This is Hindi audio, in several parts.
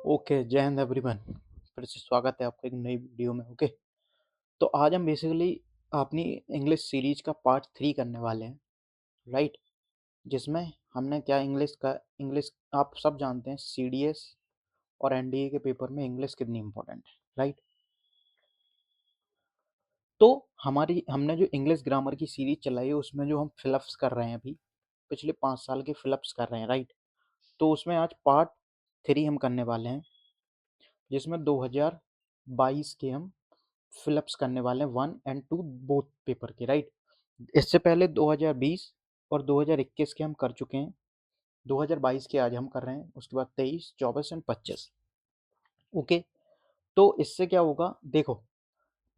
ओके, जय हिंद एवरीवन। फिर से स्वागत है आपका एक नई वीडियो में। ओके, तो आज हम बेसिकली अपनी इंग्लिश सीरीज का पार्ट 3 करने वाले हैं, राइट। जिसमें हमने क्या इंग्लिश आप सब जानते हैं, सीडीएस और एनडीए के पेपर में इंग्लिश कितनी इंपॉर्टेंट है, राइट। तो हमने जो इंग्लिश ग्रामर की सीरीज चलाई है उसमें जो हम फिलअप्स कर रहे हैं अभी, पिछले 5 साल के फिलअप्स कर रहे हैं, राइट। तो उसमें आज पार्ट 3 हम करने वाले हैं, जिसमें 2022 के हम फिलअप्स करने वाले हैं 1 एंड 2 बोथ पेपर के, राइट। इससे पहले 2020 और 2021 के हम कर चुके हैं, 2022 के आज हम कर रहे हैं, उसके बाद 23, 24 एंड 25। ओके, तो इससे क्या होगा, देखो,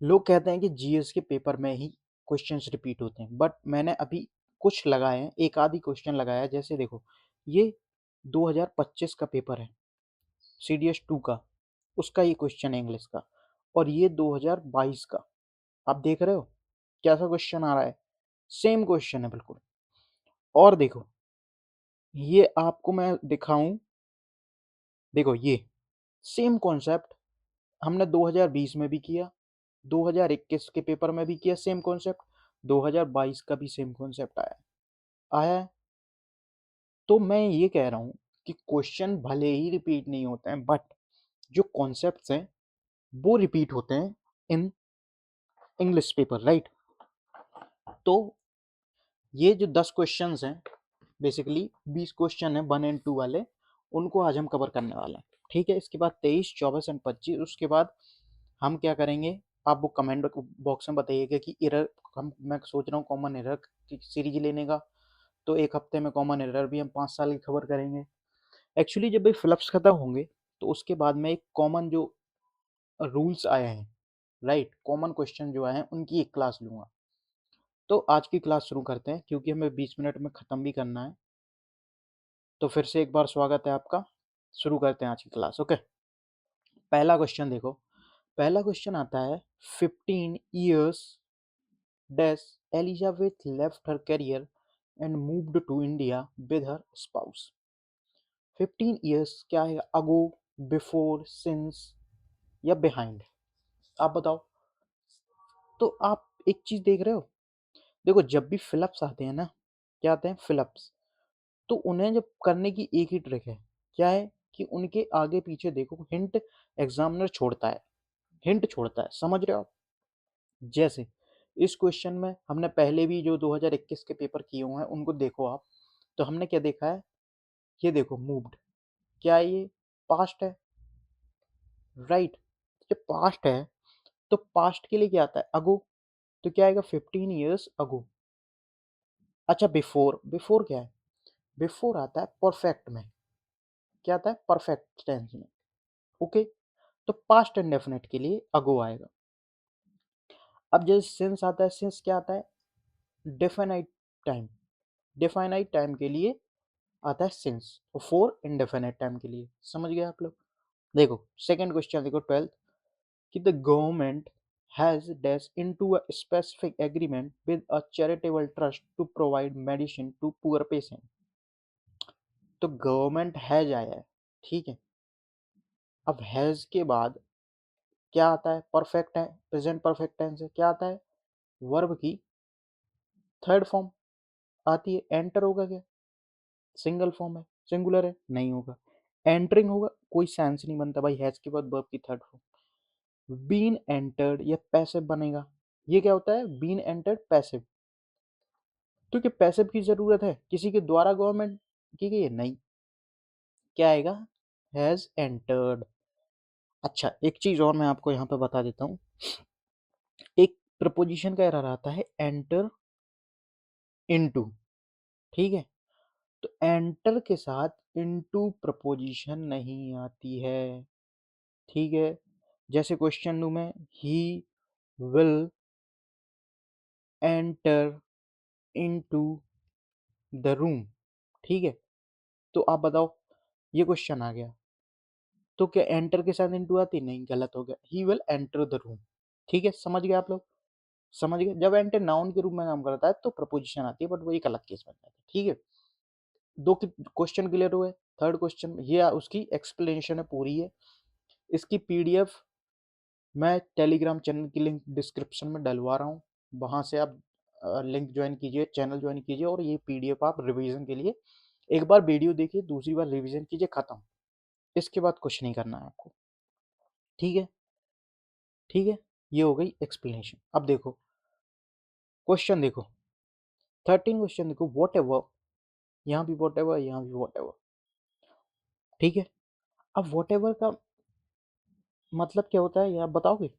लोग कहते हैं कि जीएस के पेपर में ही क्वेश्चंस रिपीट होते हैं, बट मैंने अभी कुछ लगाए हैं, एक आधी क्वेश्चन लगाया है। जैसे देखो, ये 2025 का पेपर है, सीडीएस 2 का, उसका ये क्वेश्चन है इंग्लिश का, और ये 2022 का। आप देख रहे हो कैसा क्वेश्चन आ रहा है, सेम क्वेश्चन है बिल्कुल। और देखो, ये आपको मैं दिखाऊं, देखो ये सेम कॉन्सेप्ट हमने 2020 में भी किया, 2021 के पेपर में भी किया, सेम कॉन्सेप्ट, 2022 का भी सेम कॉन्सेप्ट आया है। तो मैं ये कह रहा हूँ कि क्वेश्चन भले ही रिपीट नहीं होते हैं, बट जो कॉन्सेप्ट्स हैं वो रिपीट होते हैं इन इंग्लिश पेपर, राइट। तो ये जो 10 क्वेश्चंस हैं, बेसिकली 20 क्वेश्चन है 1 एंड 2 वाले, उनको आज हम कवर करने वाले हैं, ठीक है। इसके बाद 23, 24 एंड 25, उसके बाद हम क्या करेंगे, आप वो कमेंट बॉक्स में बताइएगा कि एरर, मैं सोच रहा हूँ कॉमन एरर की सीरीज लेने का। तो एक हफ्ते में कॉमन एरर भी हम 5 साल की कवर करेंगे। एक्चुअली जब ये फिलअप्स खत्म होंगे तो उसके बाद में एक कॉमन जो रूल्स आए हैं, राइट, कॉमन क्वेश्चन जो आए हैं उनकी एक क्लास लूंगा। तो आज की क्लास शुरू करते हैं, क्योंकि हमें 20 मिनट में ख़त्म भी करना है। तो फिर से एक बार स्वागत है आपका, शुरू करते हैं आज की क्लास। ओके, पहला क्वेश्चन देखो, पहला क्वेश्चन आता है, 15 years dash Elizabeth left her career and moved to India with her spouse. 15 years क्या है, अगो, बिफोर, सिंस या बिहाइंड, आप बताओ। तो आप एक चीज देख रहे हो, देखो जब भी फिलअप्स आते हैं ना, क्या आते हैं फिलअप्स, तो उन्हें जब करने की एक ही ट्रिक है, क्या है कि उनके आगे पीछे देखो हिंट एग्जामिनर छोड़ता है, हिंट छोड़ता है, समझ रहे हो आप। जैसे इस क्वेश्चन में हमने पहले भी जो 2021 के पेपर किए हुए हैं उनको देखो आप, तो हमने क्या देखा है, ये देखो मूव्ड, क्या है ये, पास्ट है, राइट। जब पास्ट है तो पास्ट के लिए क्या आता है, अगो, तो क्या आएगा 15 ईयर्स अगो। अच्छा, बिफोर, बिफोर क्या है, बिफोर आता है परफेक्ट में, क्या आता है परफेक्ट टेंस में, ओके। तो पास्ट इंडेफिनिट के लिए अगो आएगा। अब जैसे सिंस आता है, सिंस क्या आता है, डेफिनाइट टाइम, डेफिनाइट टाइम के लिए आता है सिंस, और फोर इंडेफिनाइट टाइम के लिए, समझ गए आप लोग। देखो सेकंड क्वेश्चन देखो, 12th, कि the government has dash into a specific agreement with a charitable trust to provide medicine to poor patient. तो गवर्नमेंट हैज आया है, ठीक है। अब हैज के बाद क्या आता है, परफेक्ट है, प्रेजेंट परफेक्ट टेंस है, क्या आता है, वर्ब की थर्ड फॉर्म आती है। एंटर होगा क्या, सिंगल फॉर्म है, सिंगुलर है, नहीं होगा। एंटरिंग होगा, कोई सेंस नहीं बनता भाई हैज के बाद वर्ब की थर्ड फॉर्म। बीन एंटर्ड या पैसिव बनेगा, ये क्या होता है, बीन एंटर्ड पैसिव, तो क्या पैसिव की जरूरत है किसी के द्वारा गवर्नमेंट की गई है, नहीं, क्या आएगा, हैज एंटर्ड। अच्छा, एक चीज और मैं आपको यहाँ पे बता देता हूँ, एक प्रपोजिशन का एरर आता है, एंटर इनटू, ठीक है। तो एंटर के साथ इनटू प्रपोजिशन नहीं आती है, ठीक है। जैसे क्वेश्चन लू मैं, he will enter into the room, ठीक है। तो आप बताओ, ये क्वेश्चन आ गया, तो क्या एंटर के साथ इनटू आती, नहीं, गलत हो गया, he will enter the room, ठीक है। समझ गए आप लोग, समझ गए। जब एंटर नाउन के रूप में काम करता है तो प्रपोजिशन आती है, बट वो एक अलग केस बन जाता है, ठीक है। दो क्वेश्चन क्लियर हुए। थर्ड क्वेश्चन ये उसकी एक्सप्लेनेशन है पूरी है। इसकी पीडीएफ मैं टेलीग्राम चैनल की लिंक डिस्क्रिप्शन में डलवा रहा हूँ, वहाँ से आप लिंक ज्वाइन कीजिए, चैनल ज्वाइन कीजिए और ये पीडीएफ आप रिवीजन के लिए एक बार वीडियो देखिए, दूसरी बार रिवीजन कीजिए, खत्म। इसके बाद कुछ नहीं करना है आपको, ठीक है? ठीक है, ये हो गई एक्सप्लेनेशन। अब देखो क्वेश्चन, देखो 13 क्वेश्चन देखो, वॉट एवर, यहाँ भी वॉट एवर, यहाँ भी वॉट एवर, ठीक है? अब वॉट एवर का मतलब क्या होता है, ये आप बताओगे?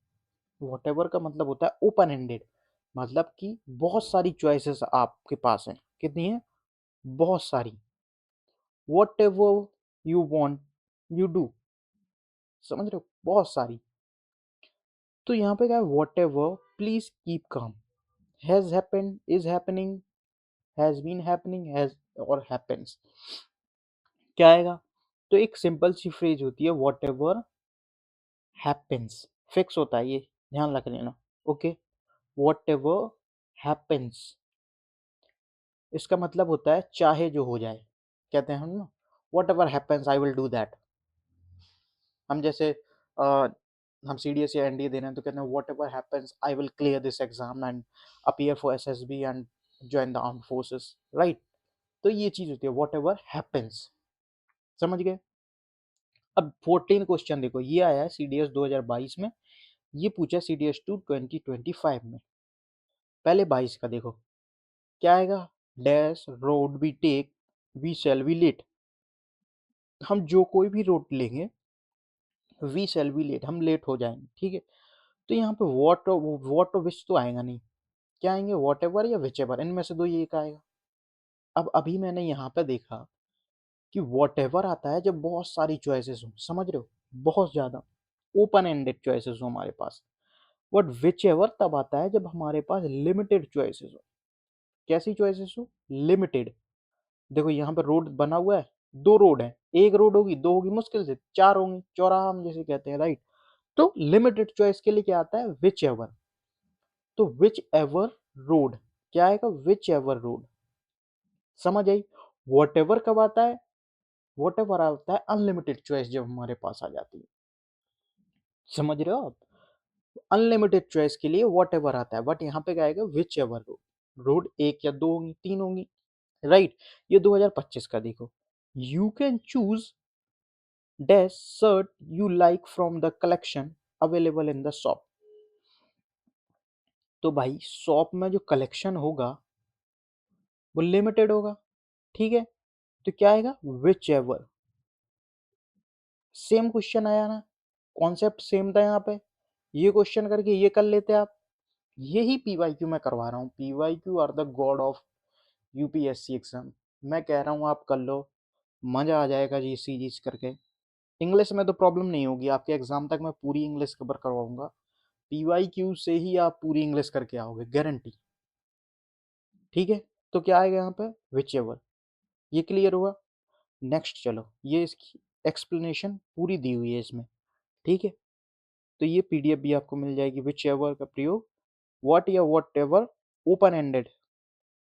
वॉट एवर का मतलब होता है ओपन एंडेड, मतलब कि बहुत सारी चॉइसेस आपके पास हैं। कितनी है? बहुत सारी। What ever you want you do, समझ रहे हो? बहुत सारी। तो यहाँ पे क्या है? Whatever please keep calm, has happened, is happening, has been happening, has और हैपेंस। क्या आएगा? तो एक सिंपल सी फ्रेज होती है वॉट एवर हैपेंस, फिक्स होता है, ये ध्यान रख लेना। ओके, वॉट एवर हैपेंस, इसका मतलब होता है चाहे जो हो जाए। कहते हैं हम ना, what ever happens I will do that. हम जैसे हम CDS या NDA दे रहे हैं तो कहते हैं what ever happens I will clear this exam and appear for SSB and join the armed forces, right? तो ये चीज होती है वॉट एवर हैपेंस, समझ गए? अब 14 क्वेश्चन देखो, ये आया है CDS 2022 में, ये पूछा CDS 2 2025 में। पहले 22 का देखो, क्या आएगा? Dash road we take we shall be late, हम जो कोई भी रोड लेंगे वी शैल बी लेट, हम लेट हो जाएंगे, ठीक है? तो यहाँ पे वॉट और विच तो आएगा नहीं, क्या आएंगे? वॉट एवर या विच एवर, इनमें से दो ये एक आएगा। अब अभी मैंने यहाँ पे देखा कि वॉट एवर आता है जब बहुत सारी चॉइसेस हो, समझ रहे हो? बहुत ज्यादा ओपन एंडेड चॉइसेस हो हमारे पास। बट विच एवर तब आता है जब हमारे पास लिमिटेड चॉइसेस हो। कैसी चॉइसेस हो? लिमिटेड। देखो यहाँ पे रोड बना हुआ है, दो रोड है, एक रोड होगी, दो होगी, मुश्किल से चार होंगी, चौराहा हम जैसे कहते हैं, राइट? तो लिमिटेड चॉइस के लिए क्या आता है? Which ever. तो विच एवर रोड, क्या आएगा? विच एवर रोड, समझ आई? वॉट एवर कब आता है? वॉट एवर आता है अनलिमिटेड चॉइस जब हमारे पास आ जाती है, समझ रहे हो आप? अनलिमिटेड चॉइस के लिए वॉट एवर आता है, बट यहाँ पे क्या आएगा? Which ever road. रोड एक या दो होंगी, तीन होंगी, राइट? ये 2025 का देखो, you can choose dash shirt you like from the collection available in the shop. तो भाई शॉप में जो कलेक्शन होगा वो लिमिटेड होगा, ठीक है? तो क्या आएगा? Which ever. सेम क्वेश्चन आया ना, कॉन्सेप्ट सेम था यहाँ पे, ये क्वेश्चन करके ये कर लेते आप। यही PYQ मैं करवा रहा हूँ, PYQ are the god of UPSC exam. मैं कह रहा हूँ आप कर लो, मजा आ जाएगा जी सीरीज करके। इंग्लिश में तो प्रॉब्लम नहीं होगी, आपके एग्जाम तक मैं पूरी इंग्लिश कवर करवाऊंगा। PYQ से ही आप पूरी इंग्लिश करके आओगे, गारंटी, ठीक है? तो क्या आएगा यहाँ पे? Which ever. ये क्लियर हुआ? नेक्स्ट चलो, ये इसकी एक्सप्लेनेशन पूरी दी हुई है इसमें, ठीक है? तो ये PDF भी आपको मिल जाएगी, विच एवर का प्रयोग, व्हाट या वॉट एवर, ओपन एंडेड,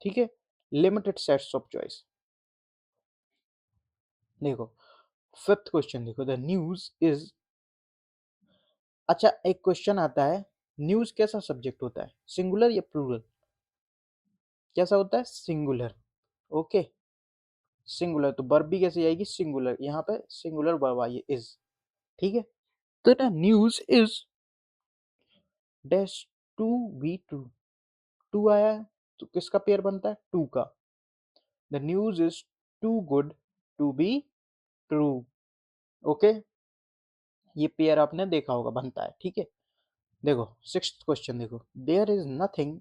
ठीक है? Limited sets of choice. देखो फिफ्थ क्वेश्चन देखो, द न्यूज इज, अच्छा एक क्वेश्चन आता है, न्यूज कैसा सब्जेक्ट होता है? सिंगुलर या प्लूरल? कैसा होता है? सिंगुलर। Okay, singular. तो वर्ब भी कैसे आएगी? सिंगुलर। यहाँ पे सिंगुलर वर्ब आई है, इज, ठीक है? तो ना news is dash to be true, too आया है तो किसका पेयर बनता है? टू का। The news is too good to be true. Okay, ये पेयर आपने देखा होगा, बनता है, ठीक है? देखो सिक्स्थ क्वेश्चन देखो, there is nothing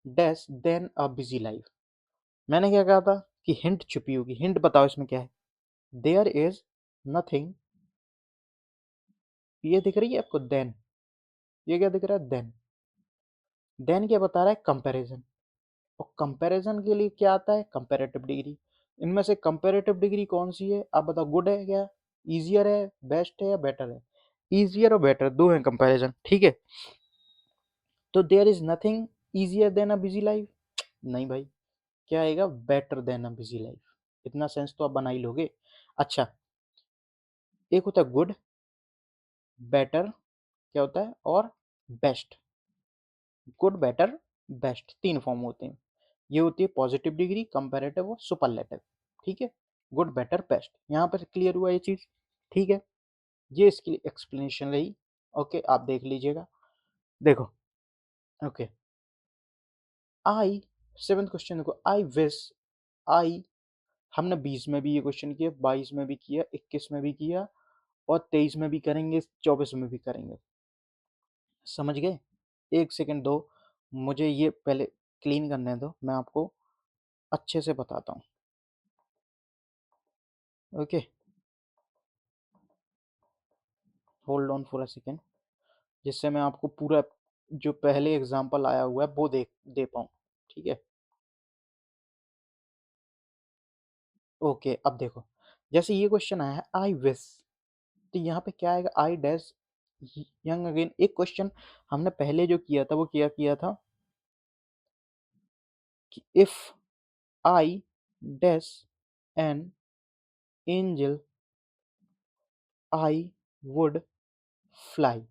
dash than a busy life. मैंने क्या कहा था कि हिंट छुपी होगी, हिंट बताओ इसमें क्या है? देयर इज नथिंग, ये दिख रही है आपको? देन, ये क्या दिख रहा है? देन क्या बता रहा है? कंपैरिजन। और कंपैरिजन के लिए क्या आता है? Comparative degree. इनमें से कंपैरेटिव डिग्री कौन सी है आप बताओ? गुड है क्या? इजियर है, बेस्ट है या बेटर है? इजियर और बेटर दो हैं कंपैरिजन, ठीक है? तो there is nothing easier than a busy life, नहीं भाई, क्या आएगा? Better than a busy life. इतना सेंस तो आप बना ही लोगे। अच्छा, एक होता है गुड, बेटर, क्या होता है, और best. Good, better, best, 3 form होते हैं। ये होती है पॉजिटिव डिग्री, कंपैरेटिव और सुपरलेटिव। ठीक है? Good, better, best. यहाँ पर क्लियर हुआ ये चीज़? ठीक है? ये इसकी एक्सप्लेनेशन रही। ओके, आप देख लीजिएगा। देखो, ओके, आई, 7th क्वेश्चन देखो, आई विश, आई, हमने 20 में भी ये क्वेश्चन किया, 22 में भी किया, 21 में भी किया, और 23 में भी करेंगे, 24 में भी करेंगे। समझ गए? एक सेकंड दो, मुझे ये पहले क्लीन करने दो, मैं आपको अच्छे से बताता हूँ। Okay, hold on for a second, जिससे मैं आपको पूरा जो पहले एग्जांपल आया हुआ है वो दे पाऊँ। ठीक है? ओके, अब देखो, जैसे ये क्वेश्चन आया है आई विश, तो यहाँ पे क्या आएगा, आई डैश यंग अगेन। एक क्वेश्चन हमने पहले जो किया था वो क्या किया था कि if I dash an angel I would fly.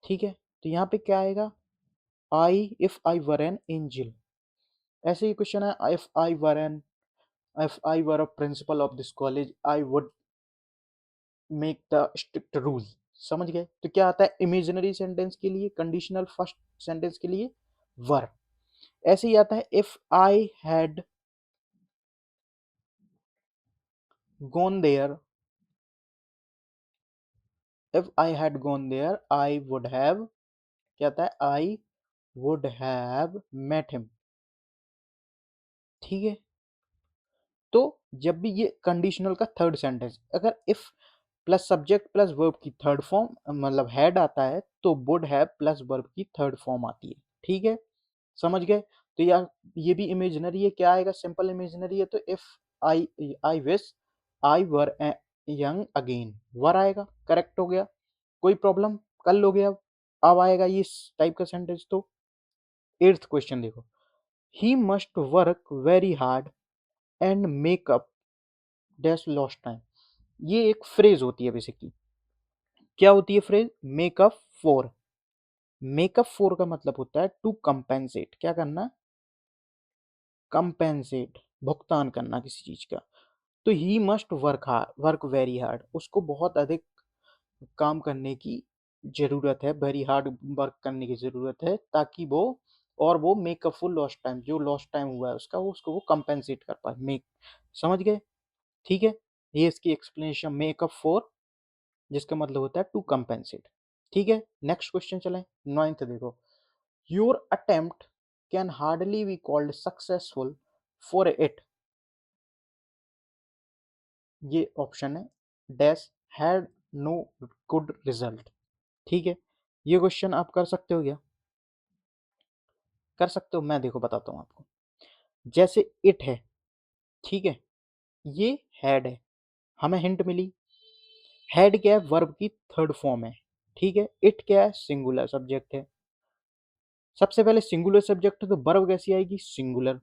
ठीक है? तो यहाँ पे क्या आएगा, I if I were an angel. ऐसे ही क्वेश्चन है, if I were a principle of this college I would make the strict rule. समझ गए? तो क्या आता है इमेजिनरी सेंटेंस के लिए, कंडीशनल फर्स्ट सेंटेंस के लिए वर। ऐसे ही आता है if I had gone there, if I had gone there I would have, क्या आता है, I would have met him। ठीक है? तो जब भी ये कंडीशनल का थर्ड सेंटेंस, अगर if plus subject plus verb की थर्ड फॉर्म मतलब हैड आता है, तो वुड हैव प्लस वर्ब की थर्ड फॉर्म आती है। ठीक है? समझ गए? तो या ये भी इमेजिनरी है, क्या आएगा, सिंपल इमेजिनरी है, तो if I I wish I were young again, were आएगा, करेक्ट हो गया। कोई प्रॉब्लम, कर लोगे अब आएगा ये इस टाइप का सेंटेंस। तो 8th क्वेश्चन देखो, he must work very hard and make up dash lost time. ये एक फ्रेज होती है बेसिकली। क्या होती है phrase, makeup for. Makeup for का मतलब होता है टू कंपेंसेट, क्या करना, कंपेंसेट, भुगतान करना किसी चीज का। तो he must work hard, work very hard, उसको बहुत अधिक काम करने की जरूरत है, वेरी हार्ड वर्क करने की जरूरत है, ताकि वो, और वो make up full lost time, जो लॉस्ट टाइम हुआ है उसका, वो उसको वो कंपेंसेट कर पाए, मेक। समझ गए? ठीक है? ये इसकी एक्सप्लेनेशन, मेक अप फॉर, जिसका मतलब होता है टू कंपेंसेट। ठीक है? नेक्स्ट क्वेश्चन चलें, 9th देखो, your attempt can hardly be called successful for it, ये ऑप्शन है, dash had no good result. ठीक है? ये क्वेश्चन आप कर सकते हो क्या, कर सकते हो? मैं देखो बताता हूँ आपको। जैसे इट है, ठीक है, ये हैड है, हमें हिंट मिली। हैड क्या है, वर्ब की थर्ड फॉर्म है। ठीक है? इट क्या है, सिंगुलर सब्जेक्ट है। सबसे पहले सिंगुलर सब्जेक्ट है तो वर्ब कैसी आएगी, सिंगुलर।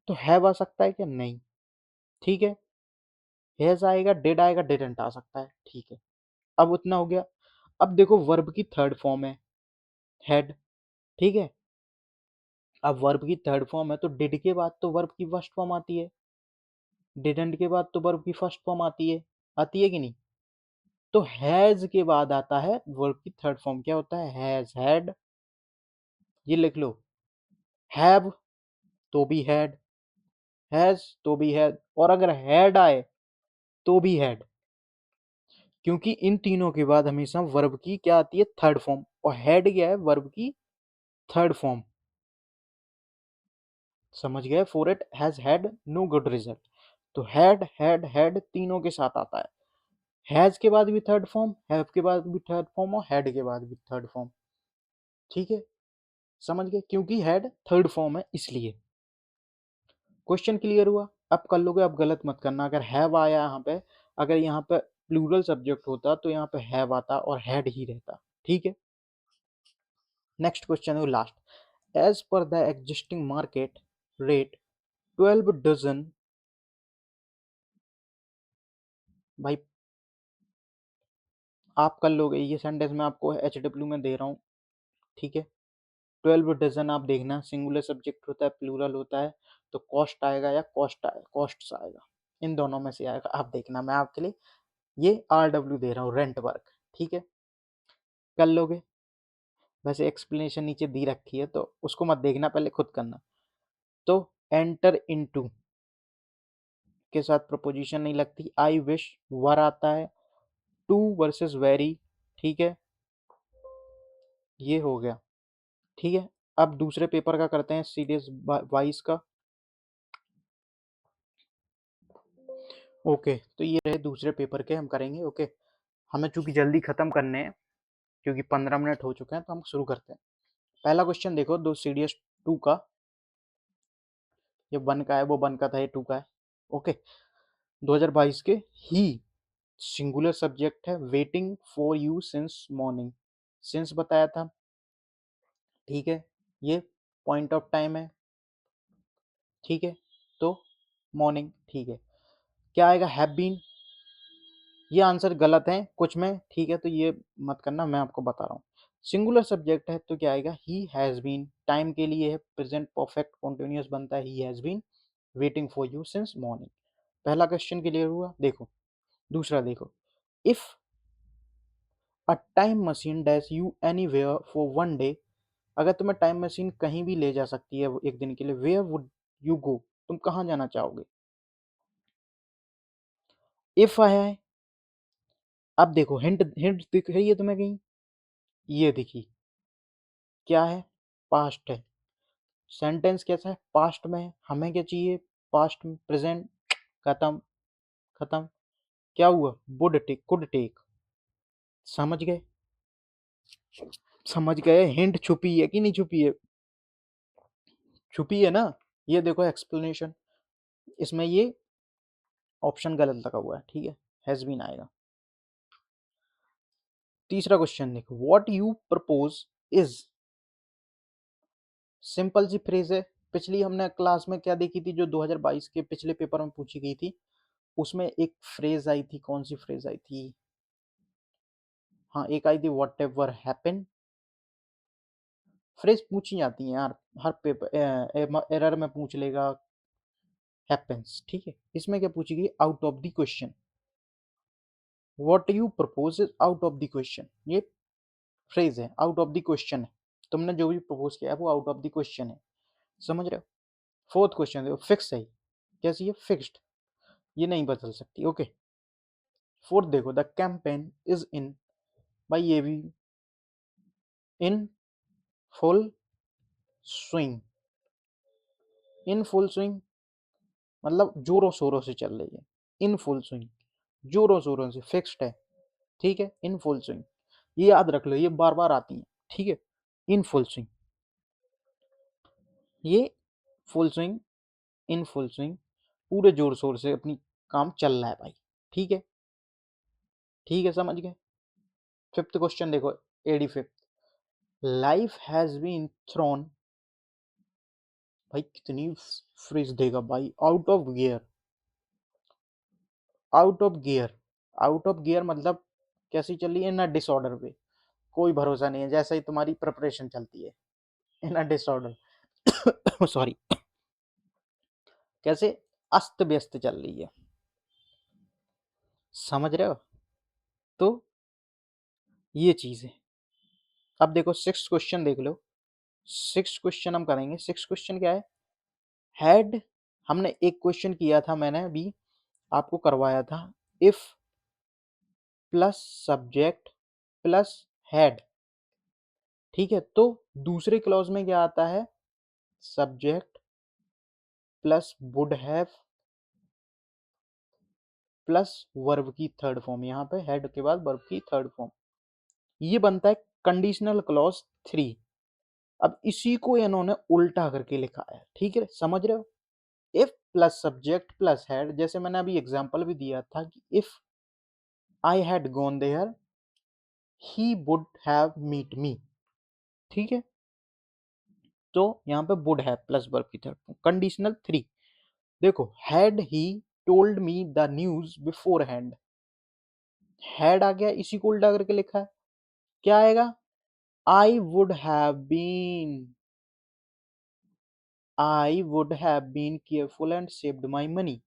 तो हैव आ सकता है क्या, नहीं। ठीक है? हैज आएगा, डिड आएगा, डिडंट आ सकता है। ठीक है, अब उतना हो गया। अब देखो वर्ब की थर्ड फॉर्म है हैड। ठीक है? अब वर्ब की थर्ड फॉर्म है तो डिड के बाद तो वर्ब की फर्स्ट फॉर्म आती है, डिडंट के बाद तो वर्ब की फर्स्ट फॉर्म आती है कि नहीं? तो हैज के बाद आता है वर्ब की थर्ड फॉर्म, क्या होता है, हैज, हैड, ये लिख लो। हैव तो भी हैड, हैज तो भी हैड, और अगर हैड आए तो भी हैड, क्योंकि इन तीनों के बाद हमेशा वर्ब की क्या आती है, थर्ड फॉर्म, और हैड क्या है, वर्ब की थर्ड फॉर्म। समझ गए? For it has had no good result, तो हैड तीनों के साथ आता है। हैज के बाद भी थर्ड फॉर्म, हैव के बाद भी थर्ड फॉर्म, और हैड के बाद भी थर्ड फॉर्म। ठीक है? समझ गए? क्योंकि हैड थर्ड फॉर्म है इसलिए। क्वेश्चन क्लियर हुआ? अब कर लोगे, अब गलत मत करना। अगर हैव आया यहाँ पे, अगर यहाँ पे प्लूरल सब्जेक्ट होता तो यहाँ पे हैव आता और हैड ही रहता। ठीक है? नेक्स्ट क्वेश्चन है last, as per the existing market rate 12 dozen भाई आप कर लोगे ये सेंटेंस, मैं आपको HW में दे रहा हूँ, ठीक है। 12 डजन आप देखना, सिंगुलर सब्जेक्ट होता है, प्लूरल होता है, तो कॉस्ट आएगा या कॉस्ट्स आएगा, इन दोनों में से आएगा। आप देखना, मैं आपके लिए ये RW दे रहा हूँ, रेंट वर्क, ठीक है, कर लोगे। वैसे एक्सप्लेनेशन नीचे दी रखी है, तो उसको मत देखना, पहले खुद करना। तो एंटर इनटू के साथ प्रपोजिशन नहीं लगती, आई विश वर आता है, टू वर्सेस वेरी, ठीक है, ये हो गया, ठीक है। अब दूसरे पेपर का करते हैं, सीरीज वाइज का। ओके, तो ये रहे दूसरे पेपर के हम करेंगे। ओके, हमें चूंकि जल्दी खत्म करने हैं, क्योंकि 15 मिनट हो चुके हैं, तो हम शुरू करते हैं। पहला क्वेश्चन देखो, दो CDS 2 का, ये 1 का है, वो 1 का था, ये 2 का है। ओके, 2022 के, ही सिंगुलर सब्जेक्ट है, waiting for you since morning, since बताया था, ठीक है। ये पॉइंट ऑफ टाइम है, ठीक है, तो मॉर्निंग, ठीक है। क्या आएगा, हैव बीन, ये आंसर गलत है कुछ में, ठीक है, तो ये मत करना, मैं आपको बता रहा हूँ। सिंगुलर सब्जेक्ट है तो क्या आएगा, ही हैज बीन, टाइम के लिए है, प्रेजेंट परफेक्ट कॉन्टिन्यूअस बनता है, he has been waiting for you since morning. पहला क्वेश्चन क्लियर हुआ। देखो दूसरा, देखो, if a time machine dash you anywhere for one day, अगर तुम्हें टाइम मशीन कहीं भी ले जा सकती है एक दिन के लिए, वेयर वुड यू गो, तुम कहाँ जाना चाहोगे। इफ आया है, अब देखो हिंट हिंट दिख रही है तुम्हें कहीं, ये देखिए, क्या है, पास्ट है, सेंटेंस कैसा है, पास्ट में है, हमें क्या चाहिए, पास्ट में, प्रेजेंट, खत्म, खत्म, क्या हुआ, वुड टेक, कुड टेक, समझ गए, समझ गए, हिंट छुपी है कि नहीं छुपी है, छुपी है ना। ये देखो एक्सप्लेनेशन, इसमें ये ऑप्शन गलत लगा हुआ है, ठीक है, हैज बीन आएगा। तीसरा क्वेश्चन देखो, what you propose is, simple सी फ्रेज है, पिछली हमने क्लास में क्या देखी थी, जो 2022 के पिछले पेपर में पूछी गई थी, उसमें एक फ्रेज आई थी, कौन सी फ्रेज आई थी, हाँ एक आई थी, व्हाट एवर हैपन, फ्रेज पूछी जाती है यार, हर पेपर एरर में पूछ लेगा, हैपेंस, ठीक है। इसमें क्या पूछी गई, out of the question, what you propose is out of the question, ये फ्रेज है, आउट ऑफ द क्वेश्चन है, तुमने जो भी प्रपोज किया है वो आउट ऑफ द क्वेश्चन है, समझ रहे हो। फोर्थ क्वेश्चन देखो, फिक्स है, कैसी है, फिक्स्ड, ये नहीं बदल सकती, ओके। फोर्थ देखो, द कैंपेन इज इन, भाई ये भी in full swing, in full swing मतलब जोरों शोरों से चल रही है, इन फुल स्विंग, जोरों शोरों से, फिक्स्ड है, ठीक है, इन फुल स्विंग, ये याद रख लो, ये बार बार आती है, ठीक है, इन फुल स्विंग, ये full swing, in full swing, पूरे जोर शोर से अपनी काम चल रहा है भाई, ठीक है, ठीक है, समझ गए। फिफ्थ क्वेश्चन देखो, 85, लाइफ हैज बीन थ्रोन, भाई कितनी फ्रेज देगा भाई, out of gear, out of gear, out of gear मतलब कैसी चल रही है, ना डिसऑर्डर पे, कोई भरोसा नहीं है, जैसे ही तुम्हारी प्रिपरेशन चलती है, इन अ डिसऑर्डर सॉरी, कैसे, अस्त व्यस्त चल रही है, समझ रहे हो, तो ये चीज है। अब देखो सिक्स क्वेश्चन देख लो, सिक्स क्वेश्चन हम करेंगे। सिक्स क्वेश्चन क्या है, हैड, हमने एक क्वेश्चन किया था, मैंने अभी आपको करवाया था, if plus subject plus had, ठीक है, तो दूसरे क्लॉज में क्या आता है, subject plus would have plus verb की थर्ड फॉर्म, यहाँ पे हेड के बाद वर्ब की थर्ड फॉर्म, ये बनता है कंडीशनल क्लॉज 3। अब इसी को इन्होंने उल्टा करके लिखा है, ठीक है, समझ रहे हो। If plus subject plus had, जैसे मैंने अभी एग्जांपल भी दिया था कि if I had gone there he would have meet me, ठीक है, तो यहाँ पे वुड हैव प्लस वर्ब की थर्ड फॉर्म, कंडीशनल 3। देखो, had he told me the news beforehand, had आ गया, इसी को उल्टा करके लिखा है, क्या आएगा? I would have been, I would have been careful and saved my money.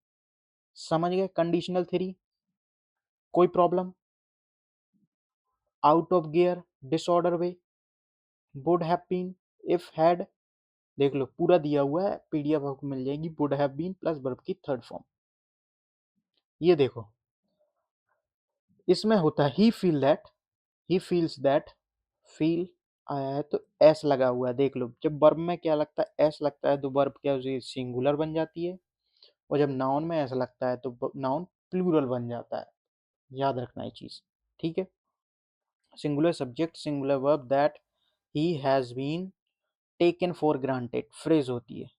समझ गए कंडीशनल थ्योरी? कोई problem? Out of gear, disorder way, would have been, if had, देख लो पूरा दिया हुआ है, पीडीएफ आपको मिल जाएगी, would have been plus verb की थर्ड फॉर्म। ये देखो, इसमें होता है he feel that, he feels that, feel आया है तो एस लगा हुआ है, देख लो जब वर्ब में क्या लगता है, एस लगता है तो वर्ब क्या होती सिंगुलर बन जाती है, और जब नाउन में एस लगता है तो नाउन प्लूरल बन जाता है। याद रखना ये चीज, ठीक है? Singular subject, singular verb, that he has been taken for granted phrase होती है,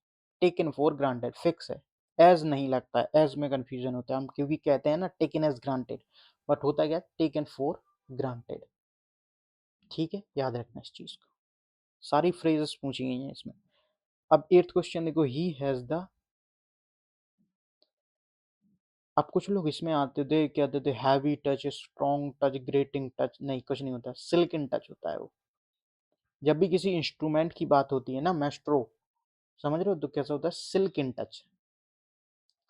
टेकन फॉर ग्रांटेड फिक्स है, एज नहीं लगता है, एज में कंफ्यूजन होता है हम, क्योंकि कहते हैं ना टेकन एज ग्रांटेड, बट होता क्या, टेकन फॉर ग्रांटेड। ठीक है, याद रखना इस चीज को, सारी फ्रेजेस पूछी गई हैं इसमें। अब 8th क्वेश्चन देखो, ही हैज द, अब कुछ लोग इसमें आते थे, क्या आते थे, heavy touch, strong touch, grating touch, नहीं कुछ नहीं होता, सिल्क इन टच होता है वो। जब भी किसी इंस्ट्रूमेंट की बात होती है ना, मैस्ट्रो, समझ रहे हो, तो कैसा होता है, सिल्क इन टच।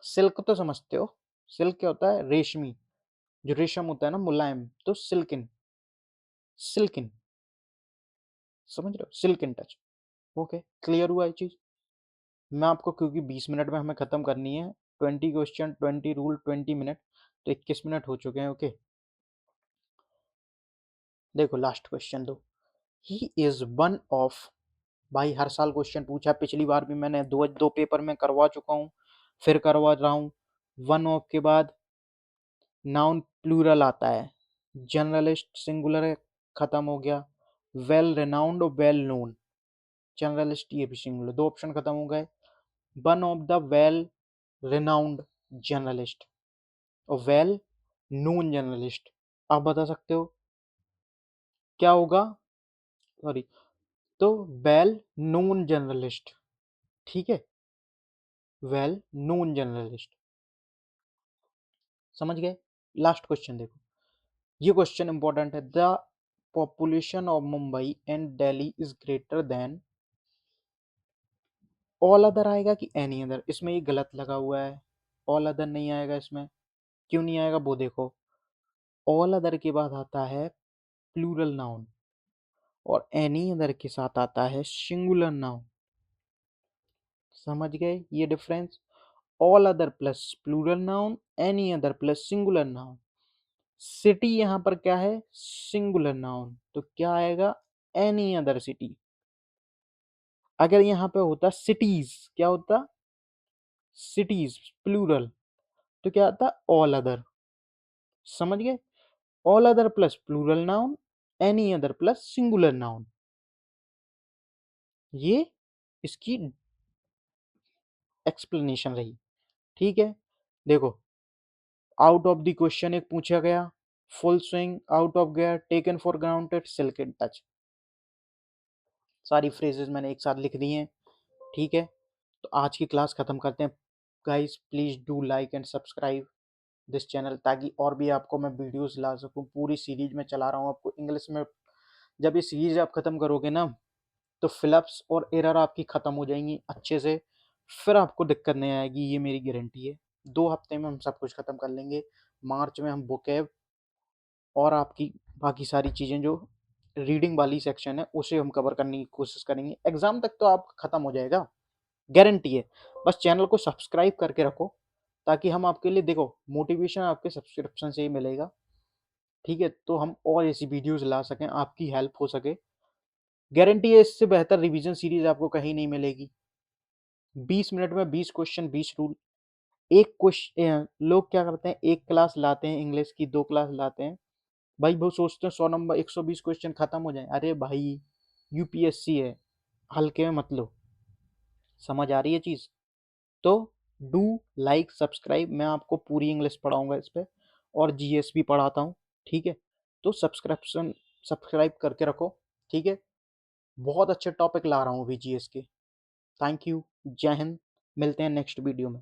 सिल्क तो समझते हो, सिल्क क्या होता है, रेशमी, जो रेशम होता है ना मुलायम, तो सिल्किन, सिल्किन, समझ रहे हो, silk in touch. Okay, clear हुआ ये चीज? मैं आपको, क्योंकि 20 मिनट में हमें खत्म करनी है, 20 क्वेश्चन, 20 रूल, 20 मिनट, तो 21 मिनट हो चुके हैं। ओके, देखो लास्ट क्वेश्चन दो, ही इज वन ऑफ, भाई हर साल क्वेश्चन पूछा है, पिछली बार भी मैंने दो दो पेपर में करवा चुका हूँ, फिर करवा रहा हूँ। वन ऑफ के बाद नाउन प्लूरल आता है, जनरलिस्ट सिंगुलर है, खत्म हो गया। वेल रिनाउंड और वेल नोन, जनरलिस्ट ये भी सिंगुलर, दो ऑप्शन खत्म हो गए। One of the well renowned journalist और वेल नोन जर्नलिस्ट, आप बता सकते हो क्या होगा? सॉरी, तो वेल नोन जर्नलिस्ट, ठीक है, वेल नोन जर्नलिस्ट, समझ गए? लास्ट क्वेश्चन देखो, ये क्वेश्चन इंपॉर्टेंट है, the population of Mumbai and Delhi is greater than, all other आएगा कि एनी अदर? इसमें ये गलत लगा हुआ है, ऑल अदर नहीं आएगा इसमें, क्यों नहीं आएगा वो देखो, ऑल अदर के बाद आता है प्लूरल नाउन, और एनी अदर के साथ आता है सिंगुलर नाउन। समझ गए ये difference? All other plus plural noun, any other plus singular noun. City यहां पर क्या है, सिंगुलर नाउन, तो क्या आएगा, एनी अदर सिटी। अगर यहाँ पे होता सिटीज, क्या होता, सिटीज प्लूरल, तो क्या आता, ऑल अदर। समझ गए? All other plus plural noun, any other plus singular noun, ये इसकी एक्सप्लेनेशन रही। ठीक है, देखो, आउट ऑफ द क्वेश्चन एक पूछा गया, full swing, out of gear, taken for granted, silk in touch, सारी फ्रेजेस मैंने एक साथ लिख दी हैं। ठीक है, तो आज की क्लास खत्म करते हैं। Guys please do like and subscribe this channel, ताकि और भी आपको मैं वीडियोस ला सकूं। पूरी सीरीज में चला रहा हूं आपको इंग्लिश में, जब ये सीरीज आप खत्म करोगे ना, तो फिलअप्स और एरर आपकी खत्म हो जाएंगी अच्छे से, फिर आपको दिक्कत नहीं आएगी, ये मेरी गारंटी है। 2 हफ्ते में हम सब कुछ खत्म कर लेंगे। मार्च में हम वोकैब और आपकी बाकी सारी चीज़ें जो रीडिंग वाली सेक्शन है उसे हम कवर करने की कोशिश करेंगे। एग्जाम तक तो आप खत्म हो जाएगा, गारंटी है। बस चैनल को सब्सक्राइब करके रखो, ताकि हम आपके लिए, देखो मोटिवेशन आपके सब्सक्रिप्शन से ही मिलेगा। ठीक है, तो हम और ऐसी वीडियोस ला सकें, आपकी हेल्प हो सके। गारंटी है इससे बेहतर रिवीजन सीरीज आपको कहीं नहीं मिलेगी। 20 मिनट में 20 क्वेश्चन, 20 रूल। एक क्वेश्चन, लोग क्या करते हैं, एक क्लास लाते हैं इंग्लिश की, 2 क्लास लाते हैं, भाई वो सोचते हैं 100 नंबर, 120 क्वेश्चन खत्म हो जाए। अरे भाई यूपीएससी है, हल्के में मत लो। समझ आ रही है चीज? तो डू लाइक सब्सक्राइब, मैं आपको पूरी इंग्लिश पढ़ाऊंगा इस पे, और जीएस भी पढ़ाता हूँ। ठीक है, तो सब्सक्राइब करके रखो। ठीक है, बहुत अच्छे टॉपिक ला रहा हूँ अभी जीएस के। थैंक यू, जय हिंद, मिलते हैं नेक्स्ट वीडियो में।